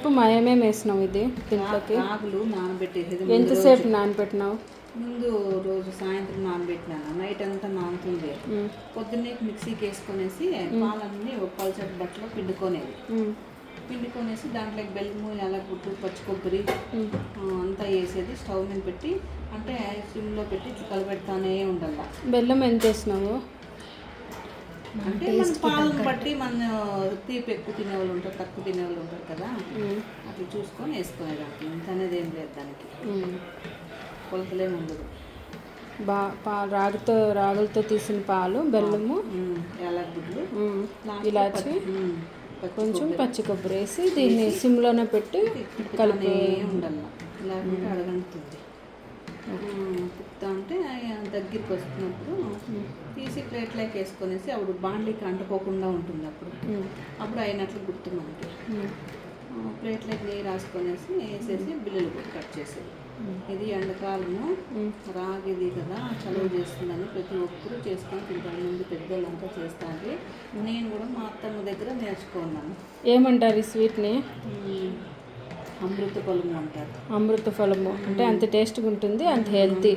చెప్పు మా ఏమేమి వేసినావు ఇది దీంట్లోకి? రాగులు నానబెట్టేసేది ఎంతసేపు నానబెట్టినావు? ముందు రోజు సాయంత్రం నానబెట్టినాను, నైట్ అంతా నానుతుంది. పొద్దున్నే మిక్సీకి వేసుకొనేసి పాలన్నీ ఒక పల్చటి బట్టలో పిండుకొనేసి దాంట్లోకి బెల్లము, యాలకుట్టు, పచ్చి కొబ్బరి అంతా వేసేది. స్టవ్ మీద పెట్టి అంటే సిమ్లో పెట్టి ఇట్లా కలబెడతానే ఉండాలి. బెల్లం ఎంత వేసినావు? అంటే మన పాలను బట్టి మన తీపి ఎక్కువ తినేవాళ్ళు ఉంటారు, తక్కువ తినేవాళ్ళు ఉంటారు కదా, అట్లా చూసుకొని వేసుకునేదానికి. ఇంత అనేది ఏం లేదు దానికి, కొలతలేమి ఉండదు. రాగులతో తీసిన పాలు, బెల్లము, యాలకులు, ఇలాచి, కొంచెం పచ్చి కొబ్బరి వేసి దీన్ని సిమ్లోనే పెట్టి కలిపి ఉండాలి. లేకుంటే అడగంటుంది. పుక్తా అంటే దగ్గరికి వస్తున్నప్పుడు తీసి ప్లేట్లోకి వేసుకొనేసి అప్పుడు బాండ్లీకి అంటుకోకుండా ఉంటుంది. అప్పుడు అయినట్లు గుర్తు మనకి. ప్లేట్లోకి నెయ్యి రాసుకొనేసి వేసేసి బిల్లులు కూడా కట్ చేసేది. ఇది ఎండాకాలము, రాగిది కదా, చలువ చేస్తుందని ప్రతి ఒక్కరూ చేసుకొని తింటారు. ముందు పెద్దోళ్ళంతా చేస్తారు. నేను కూడా మా అత్తమ్మ దగ్గర నేర్చుకున్నాను. ఏమంటారు ఈ స్వీట్ని? అమృత ఫలము అంటారు. అమృత ఫలము అంటే అంత టేస్ట్గా ఉంటుంది, అంత హెల్తీ.